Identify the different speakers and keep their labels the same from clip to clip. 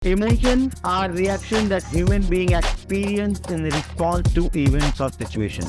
Speaker 1: Emotions are reactions that human being experience in response to events or situation.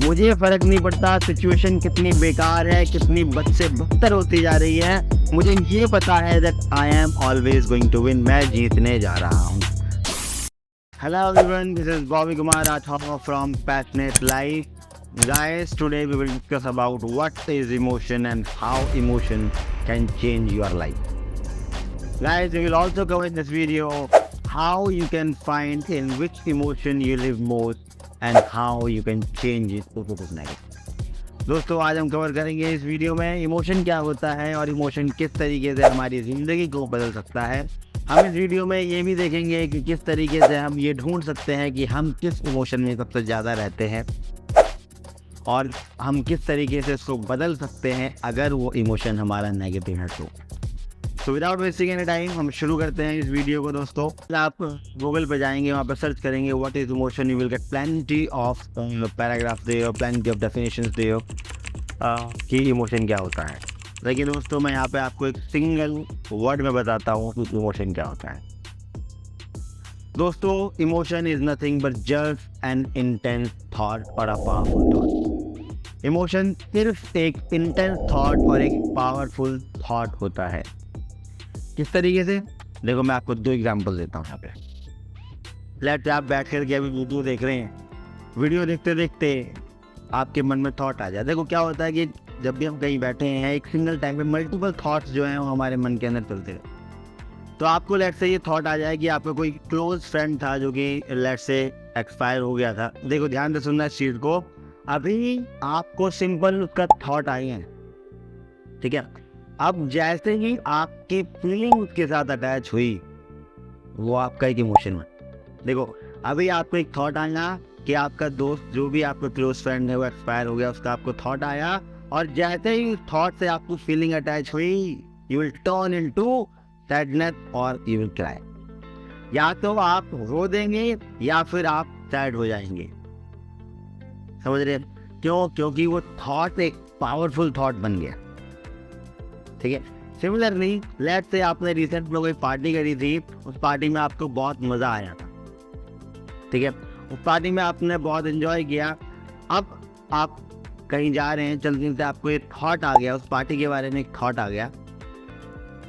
Speaker 1: मुझे फर्क नहीं पड़ता situation कितनी बेकार है, कितनी बद से बदतर होती जा रही है, मुझे ये पता है that I am always going to win. मैं जीतने जा रहा हूँ. Hello everyone, this is Bobby Kumar Rathore from Passionate Life. Guys, today we will discuss about what is emotion and how emotion can change your life. Guys, we will also cover in this video how you can find in which emotion you live most and how you can change it to positive. दोस्तों, आज हम cover करेंगे इस video में emotion क्या होता है और इमोशन किस तरीके से हमारी ज़िंदगी को बदल सकता है. हम इस वीडियो में ये भी देखेंगे कि किस तरीके से हम ये ढूंढ सकते हैं कि हम किस इमोशन में सबसे ज़्यादा रहते हैं और हम किस तरीके से इसको बदल सकते हैं अगर वो इमोशन हमारा नेगेटिव है तो. So without wasting any time हम शुरू करते हैं इस वीडियो को. दोस्तों, आप गूगल पे जाएंगे, वहाँ पर सर्च करेंगे what is emotion. You will get plenty of paragraph they और प्लेंटी ऑफ डेफिनेशंस दे कि इमोशन क्या होता है. लेकिन दोस्तों, मैं यहाँ पे आपको एक सिंगल वर्ड में बताता हूँ कि इमोशन क्या होता है. दोस्तों, emotion is nothing but just an intense thought और अ पावरफुल थॉट. इमोशन सिर्फ एक इंटेंस थॉट और एक पावरफुल थॉट होता है. किस तरीके से? देखो, मैं आपको दो एग्जांपल देता हूँ यहाँ पे. लेट्स आप बैठ कर के अभी वीडियो देख रहे हैं, वीडियो देखते देखते आपके मन में थॉट आ जाए. देखो क्या होता है कि जब भी हम कहीं बैठे हैं एक सिंगल टाइम पे मल्टीपल थॉट्स जो हैं वो हमारे मन के अंदर चलते रहे. तो आपको लेट्स से ये थॉट आ जाए कि आपका कोई क्लोज फ्रेंड था जो कि लेट्स से एक्सपायर हो गया था. देखो, ध्यान से सुनना इस चीज़ को. अभी आपको सिंपल उसका थॉट आई है, ठीक है. अब जैसे ही आपकी फीलिंग उसके साथ अटैच हुई, वो आपका एक इमोशन है. देखो, अभी आपको एक थॉट आया कि आपका दोस्त जो भी आपका क्लोज फ्रेंड है वो एक्सपायर हो गया, उसका आपको थॉट आया और जैसे ही उस थॉट से आपको फीलिंग अटैच हुई, you will turn into sadness और यू विल क्राई. या तो आप रो देंगे या फिर आप सैड हो जाएंगे. समझ रहे? क्यों? क्योंकि वो थॉट एक पावरफुल थॉट बन गया, ठीक है. सिमिलरली लेट्स से आपने रिसेंट में कोई पार्टी करी थी, उस पार्टी में आपको बहुत मज़ा आया था, ठीक है. उस पार्टी में आपने बहुत एंजॉय किया. अब आप कहीं जा रहे हैं, चलते चलते आपको एक थॉट आ गया, उस पार्टी के बारे में एक थॉट आ गया.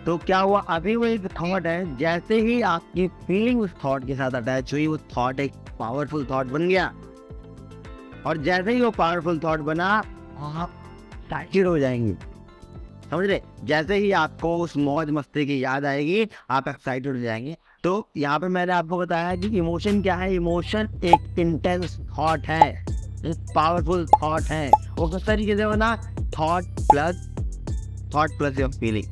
Speaker 1: तो क्या हुआ? अभी वो एक थॉट है, जैसे ही आपकी फीलिंग उस थॉट के साथ अटैच हुई, वो थॉट एक पावरफुल थॉट बन गया. और जैसे ही वो पावरफुल थॉट बना, आप एक्साइटेड हो जाएंगे. समझ रहे? जैसे ही आपको उस मौज मस्ती की याद आएगी, आप एक्साइटेड हो जाएंगे. तो यहाँ पे मैंने आपको बताया कि इमोशन क्या है. इमोशन एक इंटेंस थॉट है, एक पावरफुल थॉट है. वो किस तरीके से बना? Thought plus your feeling,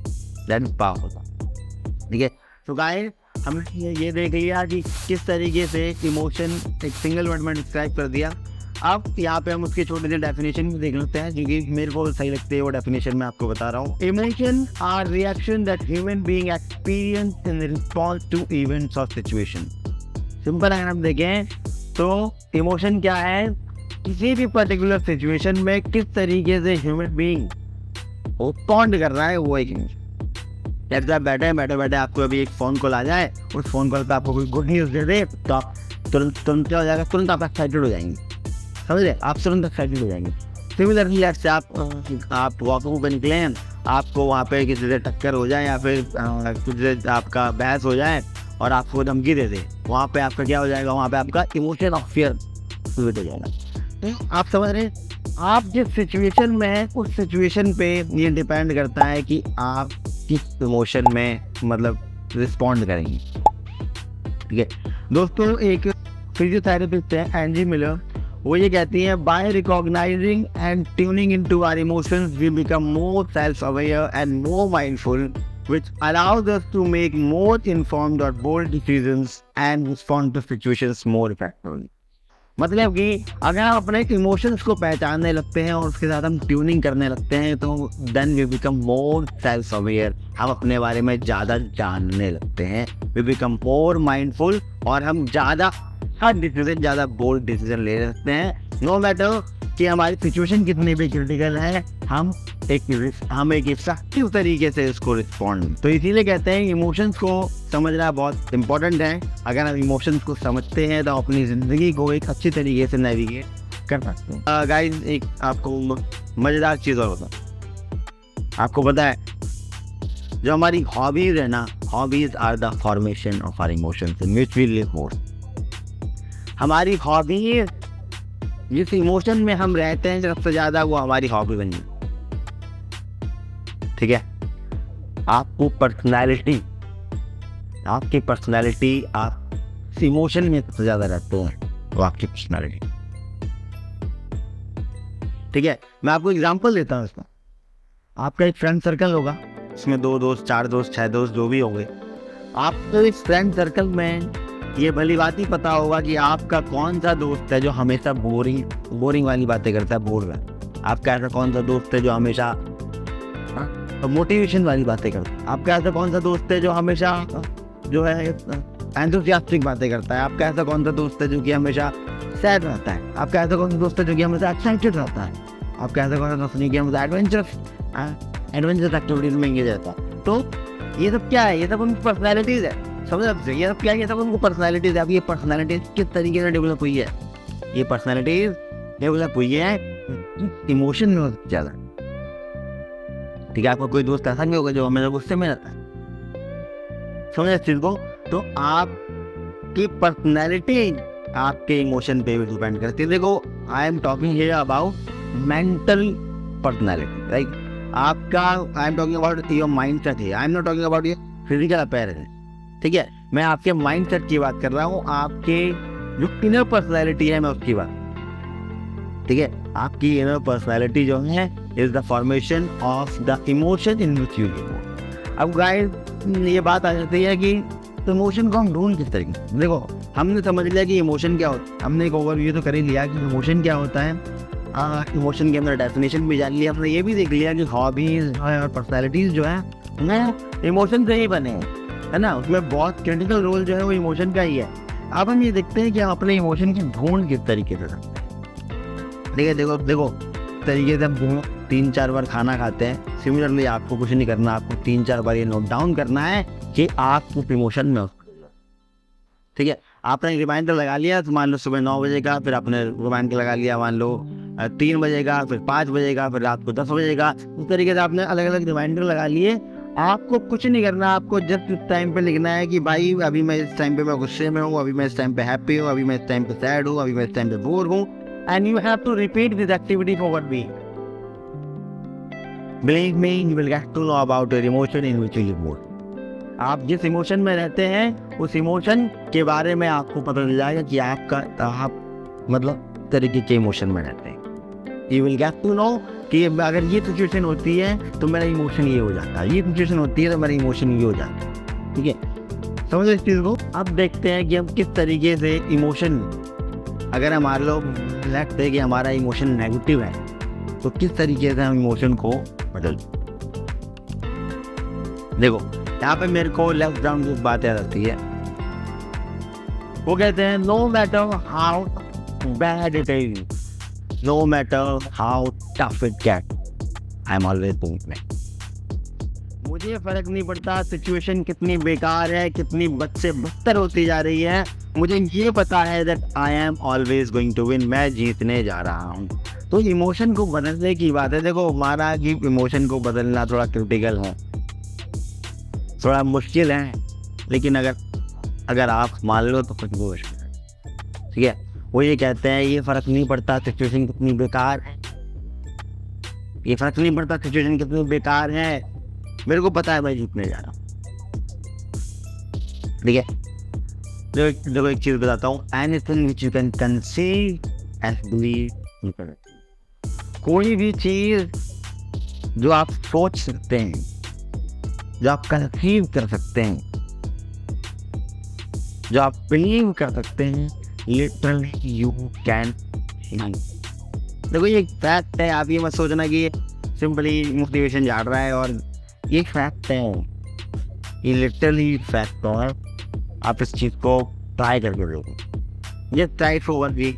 Speaker 1: that is powerful. ठीक है. तो गाइस, हमने ये देख लिया कि किस तरीके से इमोशन एक सिंगल वर्ड में डिस्क्राइब कर दिया. अब यहाँ पे हम उसकी छोटी सी डेफिनेशन भी देख लेते हैं, क्योंकि मेरे को सही लगती है वो डेफिनेशन मैं आपको बता रहा हूँ. Emotion are reaction that human being experience in response to events और सिचुएशन. सिंपल अगर हम देखें तो इमोशन क्या है? किसी भी पर्टिकुलर सिचुएशन में किस तरीके से ह्यूमन बीइंग रिस्पॉन्ड कर रहा है, वो एक इमोशन. जैसे आप बैठे आपको अभी एक फ़ोन कॉल आ जाए, उस फ़ोन कॉल पर आपको कोई गुड न्यूज़ दे दे, तो आप तुरंत क्या हो जाएगा? तुरंत आप एक्साइटेड हो जाएंगे. समझ रहे? आप तुरंत एक्साइटेड हो जाएंगे. सिमिलरली से आप वॉकिंग पर निकले हैं, आपको वहाँ पे किसी से टक्कर हो जाए या फिर किसी से आपका बहस हो जाए और आपको धमकी दे दे, वहाँ पे आपका क्या हो जाएगा? वहाँ पे आपका इमोशन ऑफ फियर हो जाएगा. आप समझ रहे? आप जिस सिचुएशन में हैं उस सिचुएशन पे ये डिपेंड करता है कि आप किस इमोशन में मतलब रिस्पॉन्ड करेंगे. ठीक है. दोस्तों, एक फिजियोथेरेपिस्ट है एंजी मिलर, वो ये कहती हैं, by recognising and tuning into our emotions we become more self aware and more mindful, which allows us to make more informed और bold decisions and respond to situations more effectively. मतलब कि अगर हम अपने इमोशंस को पहचानने लगते हैं और उसके साथ हम ट्यूनिंग करने लगते हैं, तो then we become more self aware. हम अपने बारे में ज़्यादा जानने लगते हैं. वी बिकम मोर माइंडफुल और हम ज़्यादा बोल्ड डिसीजन ले सकते हैं. नो मैटर कि हमारी सिचुएशन कितनी भी क्रिटिकल है, हम एक इफेक्टिव तरीके से इसको रिस्पॉन्ड। तो इसीलिए कहते हैं इमोशंस को समझना बहुत इंपॉर्टेंट है। अगर हम इमोशंस को समझते हैं तो अपनी ज़िंदगी को एक अच्छी तरीके से नेविगेट कर सकते हैं। गाइस, एक आपको मज़ेदार चीज़ और होता है, आपको पता है जो हमारी हॉबीज़ है ना, hobbies are the formation of our emotions in which we live more. हमारी हॉबीज़, जिस इमोशन में हम रहते हैं सबसे ज़्यादा, वो हमारी हॉबी बनी। ठीक है, आपकी पर्सनैलिटी आप इमोशन में सबसे ज़्यादा रहते हैं, वो आपकी पर्सनैलिटी। ठीक है, मैं आपको एग्जांपल देता हूँ इसका। आपका एक फ्रेंड सर्कल होगा, इसमें 2 दोस्त, 4 दोस्त, 6 दोस्त जो भी होंगे। आपको इस फ्रेंड सर्कल में ये भली बात ही पता होगा कि आपका कौन सा दोस्त है जो हमेशा बोरिंग वाली बातें करता है, बोर है। आपका ऐसा कौन सा दोस्त है जो हमेशा मोटिवेशन वाली बातें करता है। आपका ऐसा कौन सा दोस्त है जो हमेशा जो है एंथुसियास्टिक बातें करता है। आपका ऐसा कौन सा दोस्त है जो कि हमेशा सैड रहता है। आपका ऐसा कौन सा दोस्त है जो कि हमेशा एक्साइटेड रहता है। आपका ऐसा कौन सा दोस्त है कि हमेशा एडवेंचरस एक्टिविटीज में एंगेज रहता है। तो ये सब क्या है? ये सब उनकी पर्सनैलिटीज़ है। समझ रहे? ये सब क्या है? ये सब उनको पर्सनैलिटीज़ है। अब ये पर्सनैलिटीज़ किस तरीके से डेवलप हुई है? ये पर्सनैलिटीज़ डेवलप हुई है इमोशन में बहुत ज़्यादा। ठीक है, आपका कोई दोस्त ऐसा नहीं होगा जो हमेशा गुस्से में रहता है। समझे इस चीज़ को? तो आपकी पर्सनैलिटी आपके इमोशन पे भी डिपेंड करती है। देखो, I am talking here about mental personality, right? आपका I am talking about your mindset है। I am not talking about your physical appearance. ठीक है, मैं आपके माइंडसेट की बात कर रहा हूँ, आपके जो इनर पर्सनैलिटी है मैं उसकी बात। ठीक है, आपकी इनर पर्सनैलिटी जो है is the formation of the emotion in which you live. अब गाइस, ये बात आ जाती है कि इमोशन को हम ढूंढ किस तरीके से। देखो, हमने समझ लिया कि इमोशन क्या होता है, हमने एक ओवरव्यू तो कर ही लिया कि इमोशन क्या होता है। इमोशन के अंदर डेफिनेशन भी जान लिया, हमने ये भी देख लिया कि हॉबीज और पर्सनैलिटीज जो है वो इमोशन से ही बने हैं, है ना। उसमें बहुत क्रिटिकल रोल जो है वो इमोशन का ही है। अब हम ये देखते हैं कि हम अपने इमोशन की ढूंढ किस तरीके से करते हैं। ठीक है, देखो तरीके से हम 3-4 बार खाना खाते हैं। सिमिलरली आपको कुछ नहीं करना, आपको 3-4 बार ये नोट डाउन करना है कि आप किस इमोशन में हो। ठीक है, आपने रिमाइंडर लगा लिया, तो मान लो सुबह 9 बजे का, फिर आपने रिमाइंडर लगा लिया मान लो 3 बजे का, फिर 5 बजे का, फिर रात को 10 बजे का। इस तरीके से आपने अलग अलग रिमाइंडर लगा लिए। आपको कुछ नहीं करना, आपको जस्ट इस टाइम पे लिखना है कि भाई अभी मैं इस टाइम पे मैं गुस्से में हूँ, अभी मैं इस टाइम पे हैप्पी हूँ, अभी मैं इस टाइम पे सैड हूँ, अभी मैं इस टाइम पे बोर हूँ। And you have to repeat this activity for 1 week. Believe me, you will get to know about your emotion in which you live more. आप जिस इमोशन में रहते हैं उस इमोशन के बारे में आपको पता चल जाएगा कि आप मतलब तरीके के इमोशन में रहते हैं। You will get to know कि अगर ये सिचुएशन होती है तो मेरा इमोशन ये हो जाता है, ये सिचुएशन होती है तो मेरा इमोशन ये हो जाता है। ठीक है, समझो इस चीज़ को। अब देखते हैं कि हम किस तरीके से इमोशन, अगर हमारे लोग लगते हैं कि हमारा इमोशन नेगेटिव है तो किस तरीके से हम इमोशन को बदल। देखो, यहाँ पे मेरे को लेफ्ट ग्राउंड की बात याद आती है। वो कहते हैं no matter how bad it is, no matter how tough it get, I am always doing it. मुझे फर्क नहीं पड़ता सिचुएशन कितनी बेकार है, कितनी बद से बदतर होती जा रही है, मुझे ये पता है that I am always going to win, मैं जीतने जा रहा हूँ। तो इमोशन को बदलने की बात है। देखो, हमारा कि इमोशन को बदलना थोड़ा क्रिटिकल है, थोड़ा मुश्किल है, लेकिन अगर आप मान लो तो कुछ भी मुश्किल है। ठीक है, वो ये कहते हैं ये फ़र्क नहीं पड़ता सिचुएशन कितनी बेकार है, ये फ़र्क नहीं पड़ता सिचुएशन कितनी बेकार है, मेरे को पता है मैं जीतने जा रहा हूँ। ठीक है, देखो एक चीज़ बताता हूँ, anything which you can conceive and believe, कोई भी चीज़ जो आप सोच सकते हैं, जो आप कंसीव कर सकते हैं, जो आप बिलीव कर सकते हैं, लिटरली यू कैन। देखो, ये फैक्ट है। आप ये मत सोचना कि ये सिंपली मोटिवेशन झाड़ रहा है, और ये फैक्ट है, ये लिटरली फैक्ट है। आप इस चीज़ को ट्राई करके देखो, ये ट्राई फॉर 1 वीक।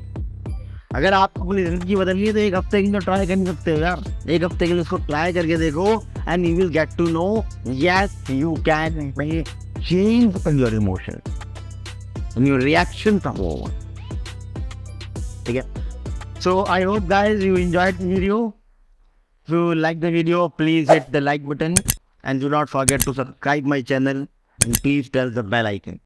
Speaker 1: अगर आपको अपनी जिंदगी बदलनी है तो एक हफ्ते के लिए ट्राई कर सकते हो यार, एक हफ्ते के लिए उसको ट्राई करके देखो and you will get to know yes you can change your emotion and your reaction from over. ठीक है. So I hope guys you enjoyed the video. If you like the video, please hit the like button and do not forget to subscribe my channel and please press the bell icon.